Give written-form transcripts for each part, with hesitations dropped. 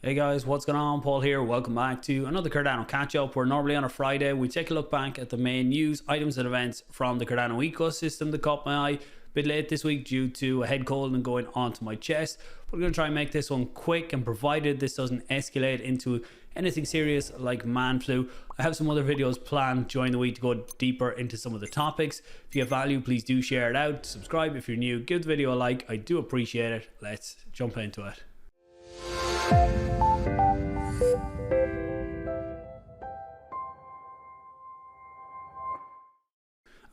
Hey guys, what's going on? Paul here. Welcome back to another Cardano catch up, where normally on a Friday we take a look back at the main news, items and events from the Cardano ecosystem that caught my eye. A bit late this week due to a head cold and going onto my chest, but we're going to try and make this one quick, and provided this doesn't escalate into anything serious like man flu, I have some other videos planned during the week to go deeper into some of the topics. If you have value, please do share it out. Subscribe if you're new, give the video a like, I do appreciate it. Let's jump into it.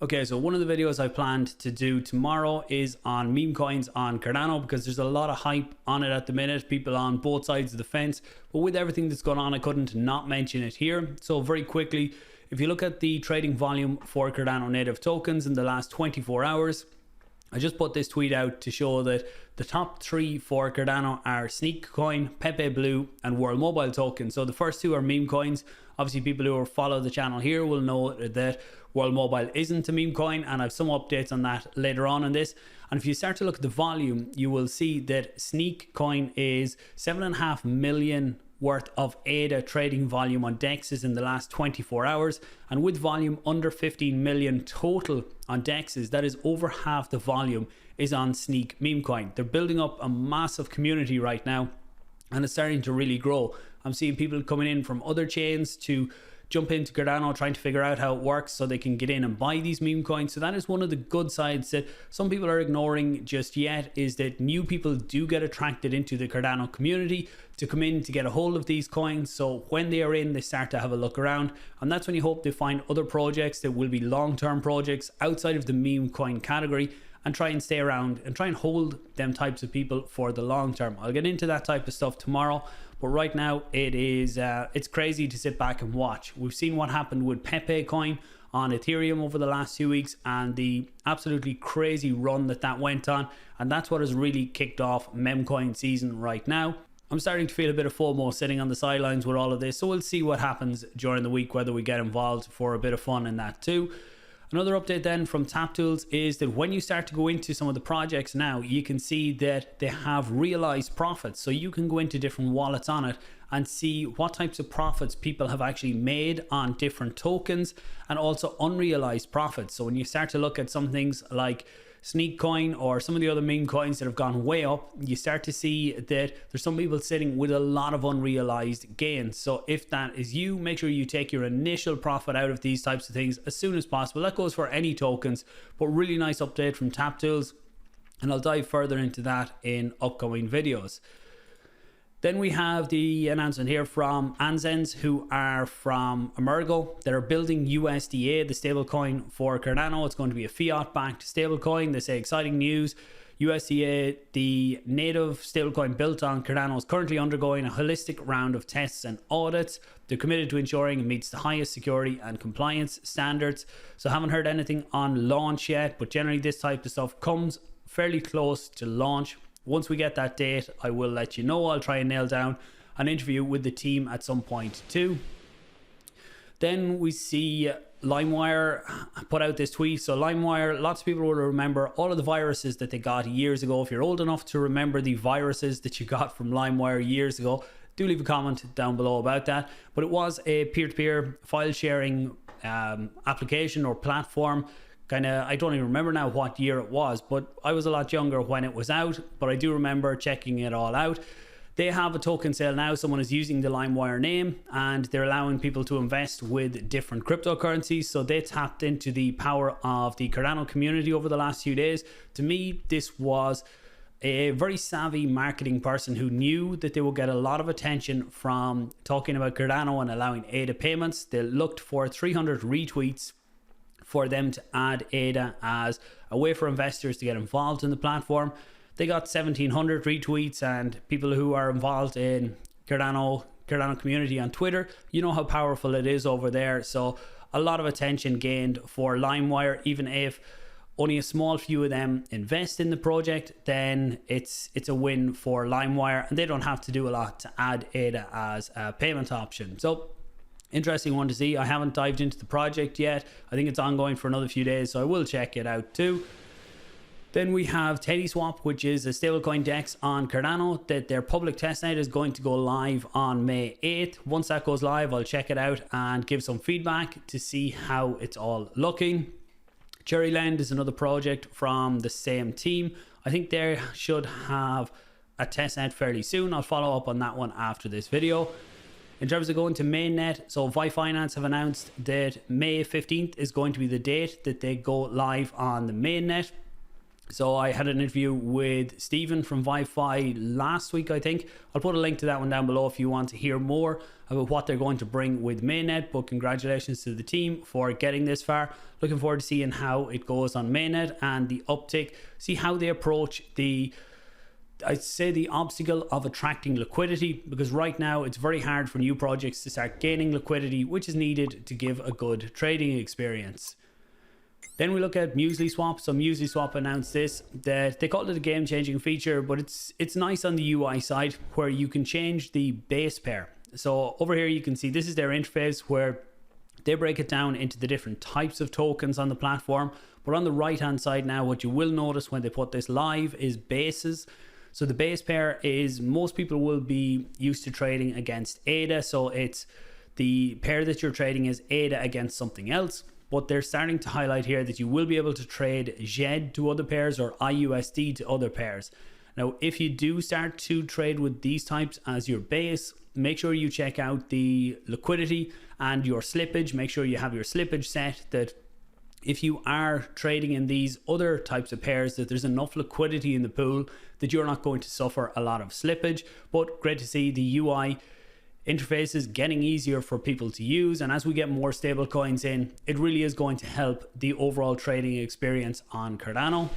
Okay, so one of the videos I planned to do tomorrow is on meme coins on Cardano, because there's a lot of hype on it at the minute, people on both sides of the fence, but with everything that's going on, I couldn't not mention it here. So very quickly, if you look at the trading volume for Cardano native tokens in the last 24 hours, I just put this tweet out to show that the top three for Cardano are SNEK Coin, Pepe Blue, and World Mobile Token. So the first two are meme coins. Obviously, people who follow the channel here will know that World Mobile isn't a meme coin, and I have some updates on that later on in this. And if you start to look at the volume, you will see that SNEK Coin is 7.5 million worth of ADA trading volume on DEXs in the last 24 hours, and with volume under 15 million total on DEXs, that is over half the volume is on SNEK meme coin. They're building up a massive community right now, and it's starting to really grow. I'm seeing people coming in from other chains to jump into Cardano, trying to figure out how it works so they can get in and buy these meme coins. So that is one of the good sides that some people are ignoring just yet, is that new people do get attracted into the Cardano community to come in to get a hold of these coins. So when they are in, they start to have a look around, and that's when you hope they find other projects that will be long-term projects outside of the meme coin category, and try and stay around and try and hold them types of people for the long term. I'll get into that type of stuff tomorrow, but right now it's crazy to sit back and watch. We've seen what happened with Pepe coin on Ethereum over the last few weeks, and the absolutely crazy run that went on, and that's what has really kicked off Memecoin season right now. I'm starting to feel a bit of FOMO sitting on the sidelines with all of this, so we'll see what happens during the week, whether we get involved for a bit of fun in that too. Another update then from Taptools is that when you start to go into some of the projects now, you can see that they have realized profits. So you can go into different wallets on it and see what types of profits people have actually made on different tokens, and also unrealized profits. So when you start to look at some things like SNEK Coin or some of the other meme coins that have gone way up, you start to see that there's some people sitting with a lot of unrealized gains. So if that is you, make sure you take your initial profit out of these types of things as soon as possible. That goes for any tokens, but really nice update from Taptools, and I'll dive further into that in upcoming videos. Then we have the announcement here from Anzens, who are from Emurgo, that are building USDA, the stablecoin for Cardano. It's going to be a fiat-backed stablecoin. They say exciting news. USDA, the native stablecoin built on Cardano, is currently undergoing a holistic round of tests and audits. They're committed to ensuring it meets the highest security and compliance standards. So I haven't heard anything on launch yet, but generally this type of stuff comes fairly close to launch. Once we get that date, I will let you know. I'll try and nail down an interview with the team at some point too. Then we see Limewire put out this tweet. So Limewire, lots of people will remember all of the viruses that they got years ago. If you're old enough to remember the viruses that you got from Limewire years ago, do leave a comment down below about that. But it was a peer-to-peer file sharing application or platform. I don't even remember now what year it was, but I was a lot younger when it was out, but I do remember checking it all out. They have a token sale now. Someone is using the Limewire name, and they're allowing people to invest with different cryptocurrencies. So they tapped into the power of the Cardano community over the last few days. To me, this was a very savvy marketing person who knew that they would get a lot of attention from talking about Cardano and allowing ADA payments. They looked for 300 retweets for them to add ADA as a way for investors to get involved in the platform. They got 1,700 retweets, and people who are involved in Cardano community on Twitter, you know how powerful it is over there. So a lot of attention gained for Limewire. Even if only a small few of them invest in the project, then it's a win for Limewire, and they don't have to do a lot to add ADA as a payment option. So interesting one to see. I haven't dived into the project yet. I think it's ongoing for another few days, so I will check it out too. Then we have Teddyswap, which is a stablecoin DEX on Cardano that their public testnet is going to go live on May 8th. Once that goes live, I'll check it out and give some feedback to see how it's all looking. Cherryland is another project from the same team. I think they should have a testnet fairly soon. I'll follow up on that one after this video. In terms of going to Mainnet, so VyFi have announced that May 15th is going to be the date that they go live on the Mainnet. So I had an interview with Stephen from VyFi last week, I think. I'll put a link to that one down below if you want to hear more about what they're going to bring with Mainnet. But congratulations to the team for getting this far. Looking forward to seeing how it goes on Mainnet and the uptick. See how they approach I'd say the obstacle of attracting liquidity, because right now it's very hard for new projects to start gaining liquidity, which is needed to give a good trading experience. Then we look at Muesliswap. So Muesliswap announced this, that they called it a game-changing feature, but it's nice on the UI side where you can change the base pair. So over here you can see this is their interface where they break it down into the different types of tokens on the platform. But on the right-hand side now, what you will notice when they put this live is bases. So the base pair is, most people will be used to trading against ADA. So it's the pair that you're trading is ADA against something else. But they're starting to highlight here that you will be able to trade ZED to other pairs or IUSD to other pairs. Now, if you do start to trade with these types as your base, make sure you check out the liquidity and your slippage. Make sure you have your slippage set, that if you are trading in these other types of pairs, that there's enough liquidity in the pool that you're not going to suffer a lot of slippage. But great to see the UI interfaces getting easier for people to use, and as we get more stable coins in, it really is going to help the overall trading experience on Cardano.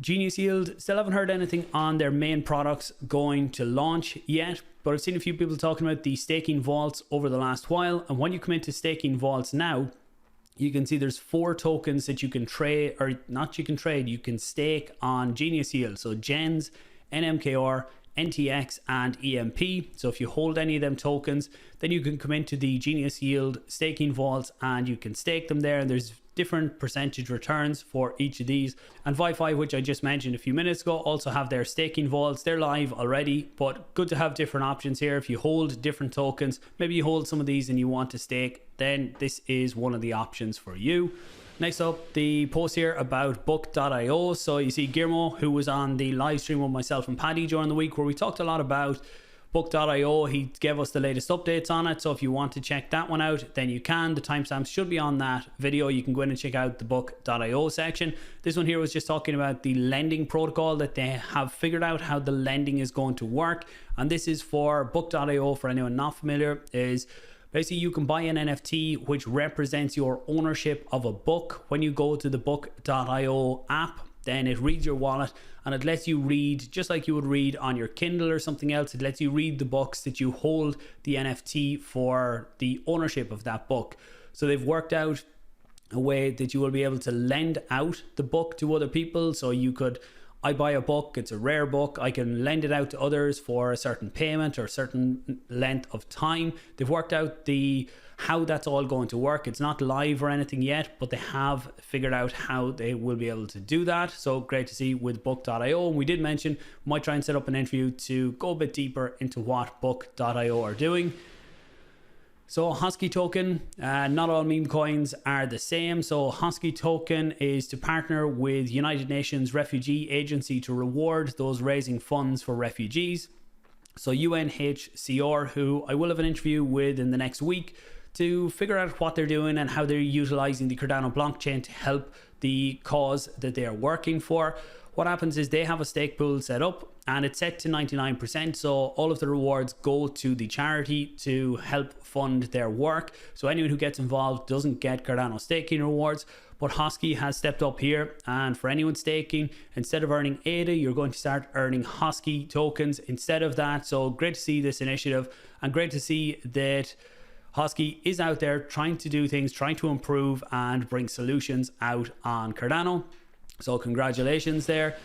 Genius Yield, still haven't heard anything on their main products going to launch yet, but I've seen a few people talking about the staking vaults over the last while, and when you come into staking vaults now, you can see there's 4 tokens that you can trade, or not you can trade, you can stake on Genius Yield. So GENS, NMKR, NTX and EMP. So if you hold any of them tokens, then you can come into the Genius Yield staking vaults and you can stake them there, and there's different percentage returns for each of these. And VyFi, which I just mentioned a few minutes ago, also have their staking vaults. They're live already, but good to have different options here. If you hold different tokens, maybe you hold some of these and you want to stake, then this is one of the options for you. Next up, the post here about book.io. So you see Guillermo, who was on the live stream with myself and Paddy during the week, where we talked a lot about book.io. He gave us the latest updates on it. So if you want to check that one out, then you can. The timestamps should be on that video. You can go in and check out the book.io section. This one here was just talking about the lending protocol, that they have figured out how the lending is going to work. And this is for book.io, for anyone not familiar, is basically you can buy an NFT which represents your ownership of a book. When you go to the book.io app, then it reads your wallet and it lets you read, just like you would read on your Kindle or something else, it lets you read the books that you hold the NFT for the ownership of that book. So they've worked out a way that you will be able to lend out the book to other people. So you could, I buy a book, it's a rare book, I can lend it out to others for a certain payment or a certain length of time. They've worked out how that's all going to work. It's not live or anything yet, but they have figured out how they will be able to do that. So great to see with book.io. And we did mention, we might try and set up an interview to go a bit deeper into what book.io are doing. So Hosky token, not all meme coins are the same. So Hosky token is to partner with United Nations Refugee Agency to reward those raising funds for refugees. So UNHCR, who I will have an interview with in the next week to figure out what they're doing and how they're utilizing the Cardano blockchain to help the cause that they are working for. What happens is they have a stake pool set up and it's set to 99%. So all of the rewards go to the charity to help fund their work. So anyone who gets involved doesn't get Cardano staking rewards. But Hosky has stepped up here, and for anyone staking, instead of earning ADA, you're going to start earning Hosky tokens instead of that. So great to see this initiative, and great to see that Hosky is out there trying to do things, trying to improve and bring solutions out on Cardano. So congratulations there.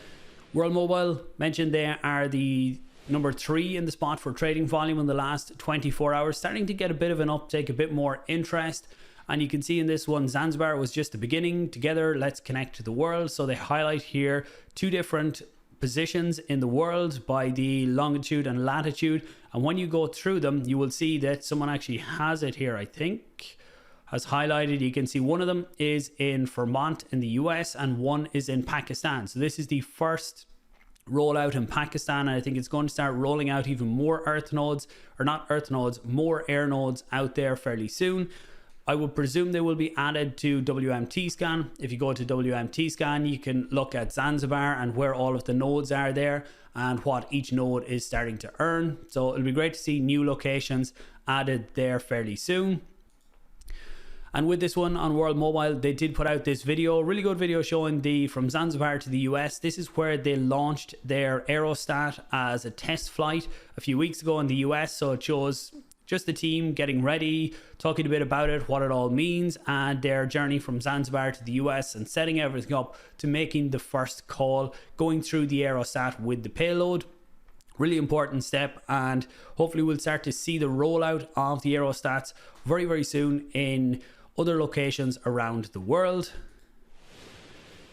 World Mobile, mentioned they are the number 3 in the spot for trading volume in the last 24 hours, starting to get a bit of an uptake, a bit more interest. And you can see in this one, Zanzibar was just the beginning. Together, let's connect to the world. So they highlight here 2 different positions in the world by the longitude and latitude. And when you go through them, you will see that someone actually has it here, I think, has highlighted. You can see one of them is in Vermont in the US and one is in Pakistan. So this is the first rollout in Pakistan, and I think it's going to start rolling out even more earth nodes, or not earth nodes, more air nodes out there fairly soon. I would presume they will be added to WMT scan. If you go to WMT scan, you can look at Zanzibar and where all of the nodes are there and what each node is starting to earn. So it'll be great to see new locations added there fairly soon. And with this one on World Mobile, they did put out this video, really good video showing from Zanzibar to the US. This is where they launched their Aerostat as a test flight a few weeks ago in the US. So it shows just the team getting ready, talking a bit about it, what it all means, and their journey from Zanzibar to the US and setting everything up to making the first call, going through the Aerostat with the payload. Really important step, and hopefully we'll start to see the rollout of the Aerostats very, very soon in other locations around the world.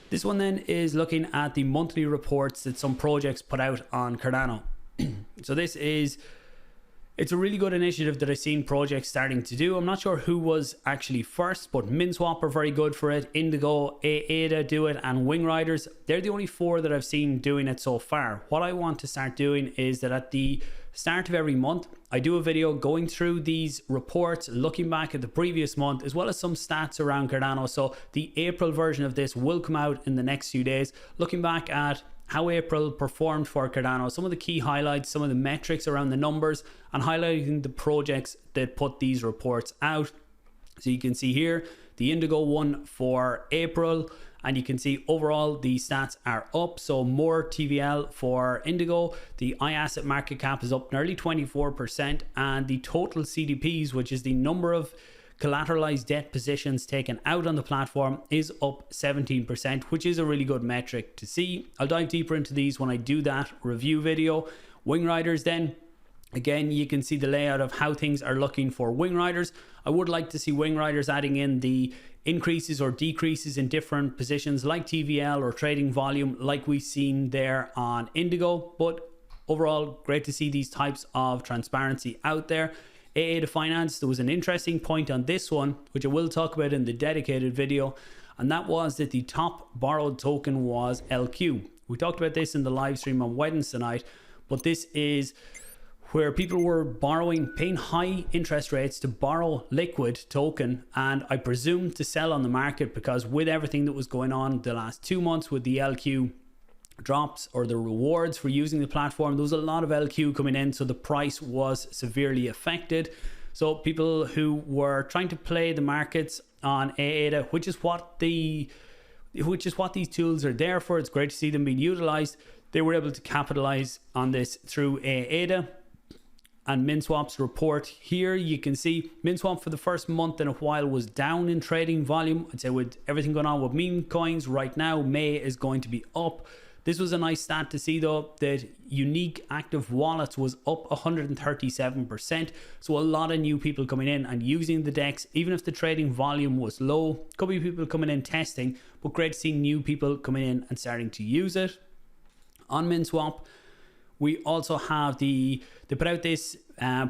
This one then is looking at the monthly reports that some projects put out on Cardano. So it's a really good initiative that I've seen projects starting to do. I'm not sure who was actually first, but Minswap are very good for it. Indigo, ADA do it, and Wing Riders. They're the only 4 that I've seen doing it so far. What I want to start doing is that at the start of every month, I do a video going through these reports, looking back at the previous month, as well as some stats around Cardano. So the April version of this will come out in the next few days, looking back at how April performed for Cardano, some of the key highlights, some of the metrics around the numbers, and highlighting the projects that put these reports out. So you can see here the Indigo one for April, and you can see overall the stats are up. So more TVL for Indigo. The iAsset market cap is up nearly 24%, and the total CDPs, which is the number of collateralized debt positions taken out on the platform, is up 17%, which is a really good metric to see. I'll dive deeper into these when I do that review video. Wing Riders then, again, you can see the layout of how things are looking for Wing Riders. I would like to see Wing Riders adding in the increases or decreases in different positions like TVL or trading volume like we've seen there on Indigo. But overall, great to see these types of transparency out there. AA to Finance, there was an interesting point on this one, which I will talk about in the dedicated video, and that was that the top borrowed token was LQ. We talked about this in the live stream on Wednesday night, but this is where people were paying high interest rates to borrow liquid token, and I presume to sell on the market, because with everything that was going on the last 2 months with the LQ drops or the rewards for using the platform, there was a lot of LQ coming in, so the price was severely affected. So people who were trying to play the markets on ADA, which is what these tools are there for, it's great to see them being utilized. They were able to capitalize on this through ADA. And Minswap's report here, you can see Minswap for the first month in a while was down in trading volume. I'd say with everything going on with Memecoins right now, May is going to be up. This was a nice stat to see though, that unique active wallets was up 137%. So a lot of new people coming in and using the DEX, even if the trading volume was low. Could be people coming in testing, but great to see new people coming in and starting to use it. On Minswap, we also have they put out this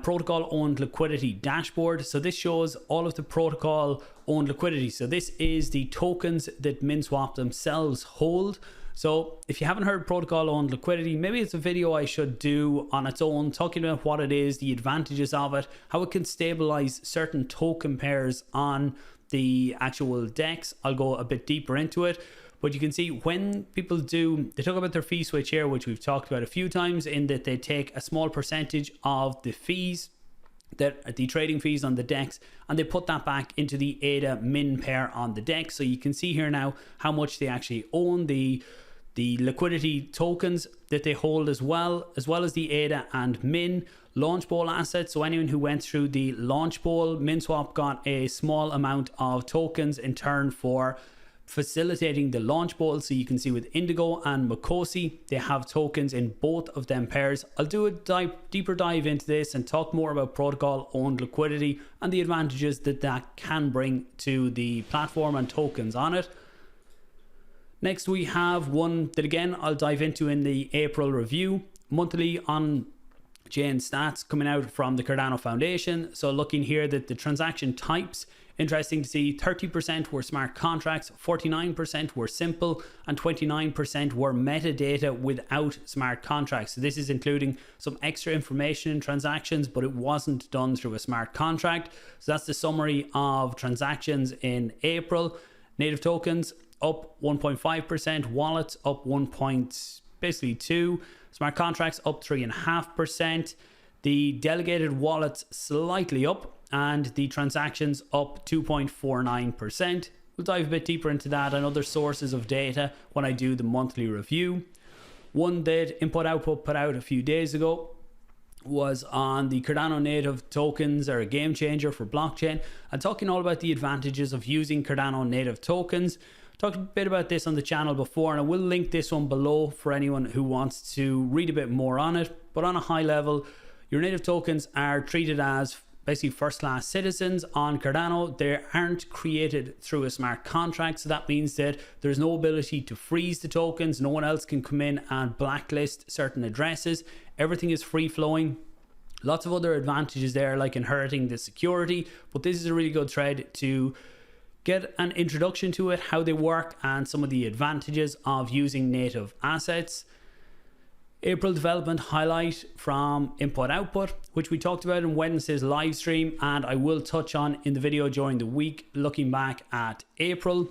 protocol owned liquidity dashboard. So this shows all of the protocol owned liquidity. So this is the tokens that Minswap themselves hold. So if you haven't heard protocol owned liquidity, maybe it's a video I should do on its own, talking about what it is, the advantages of it, how it can stabilize certain token pairs on the actual DEX. I'll go a bit deeper into it. But you can see when people they talk about their fee switch here, which we've talked about a few times, in that they take a small percentage of the fees, that the trading fees on the DEX, and they put that back into the ADA min pair on the DEX. So you can see here now how much they actually own, the liquidity tokens that they hold, as well as the ADA and min launch bowl assets. So anyone who went through the launch bowl, Minswap got a small amount of tokens in turn for facilitating the launch pool. So you can see with Indigo and Makosi, they have tokens in both of them pairs. I'll do a deeper dive into this and talk more about protocol owned liquidity and the advantages that that can bring to the platform and tokens on it. Next, we have one that again I'll dive into in the April review, monthly on chain stats coming out from the Cardano Foundation. So looking here that the transaction types, interesting to see 30% were smart contracts, 49% were simple, and 29% were metadata without smart contracts. So this is including some extra information in transactions, but it wasn't done through a smart contract. So that's the summary of transactions in April. Native tokens up 1.5%, wallets up 1.2%, smart contracts up 3.5%, the delegated wallets slightly up, and the transactions up 2.49%. We'll dive a bit deeper into that and other sources of data when I do the monthly review. One that Input Output put out a few days ago was on the Cardano native tokens are a game changer for blockchain, and talking all about the advantages of using Cardano native tokens. Talked a bit about this on the channel before, and I will link this one below for anyone who wants to read a bit more on it. But on a high level, your native tokens are treated as basically first-class citizens on Cardano. They aren't created through a smart contract, so that means that there's no ability to freeze the tokens. No one else can come in and blacklist certain addresses. Everything is free-flowing. Lots of other advantages there, like inheriting the security, but this is a really good thread to get an introduction to it, how they work, and some of the advantages of using native assets. April development highlight from Input Output, which we talked about in Wednesday's live stream, and I will touch on in the video during the week looking back at April.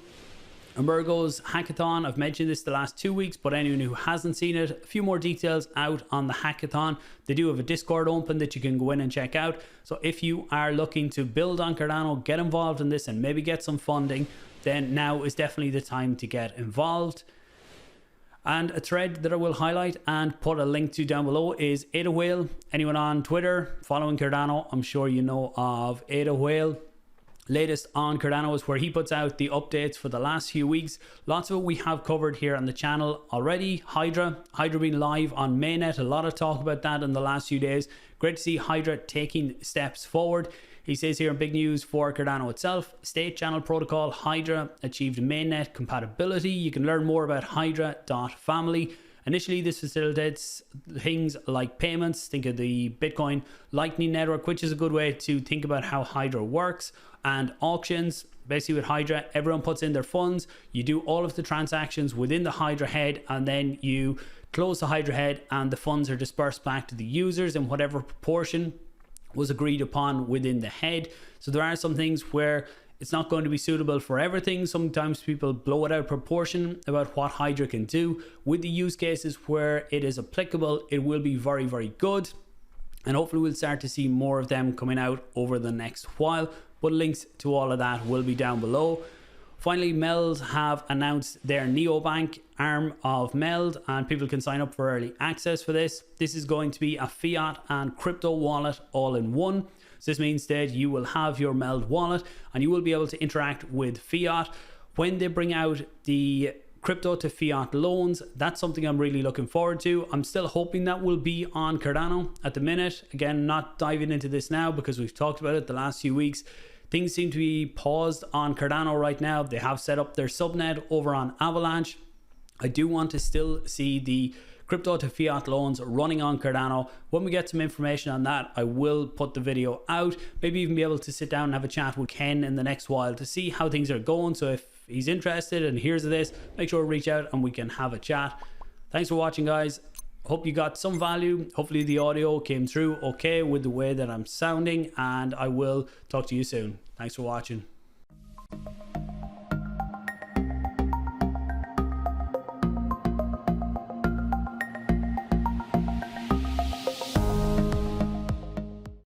Emurgo's hackathon, I've mentioned this the last 2 weeks, but anyone who hasn't seen it, a few more details out on the hackathon. They do have a Discord open that you can go in and check out. So if you are looking to build on Cardano, get involved in this and maybe get some funding, then now is definitely the time to get involved. And a thread that I will highlight and put a link to down below is Ada Whale. Anyone on Twitter following Cardano, I'm sure you know of Ada Whale. Latest on Cardano is where he puts out the updates for the last few weeks. Lots of it we have covered here on the channel already. Hydra being live on Mainnet. A lot of talk about that in the last few days. Great to see Hydra taking steps forward. He says here in big news for Cardano itself, state channel protocol Hydra achieved mainnet compatibility. You can learn more about hydra.family. Initially, this facilitates things like payments. Think of the Bitcoin Lightning Network, which is a good way to think about how Hydra works, and auctions. Basically with Hydra, everyone puts in their funds. You do all of the transactions within the Hydra head, and then you close the Hydra head and the funds are dispersed back to the users in whatever proportion was agreed upon within the head. So there are some things where it's not going to be suitable for everything. Sometimes people blow it out of proportion about what Hydra can do. With the use cases where it is applicable, it will be very, very good. And hopefully we'll start to see more of them coming out over the next while. But links to all of that will be down below. Finally, MELD have announced their neobank arm of MELD, and people can sign up for early access for this. This is going to be a fiat and crypto wallet all in one. So this means that you will have your MELD wallet and you will be able to interact with fiat. When they bring out the crypto to fiat loans, that's something I'm really looking forward to. I'm still hoping that will be on Cardano at the minute. Again, not diving into this now because we've talked about it the last few weeks. Things seem to be paused on Cardano right now. They have set up their subnet over on Avalanche. I do want to still see the crypto to fiat loans running on Cardano. When we get some information on that, I will put the video out. Maybe even be able to sit down and have a chat with Ken in the next while to see how things are going. So if he's interested and hears of this, make sure to reach out and we can have a chat. Thanks for watching, guys. Hope you got some value. Hopefully the audio came through okay with the way that I'm sounding, and I will talk to you soon. Thanks for watching.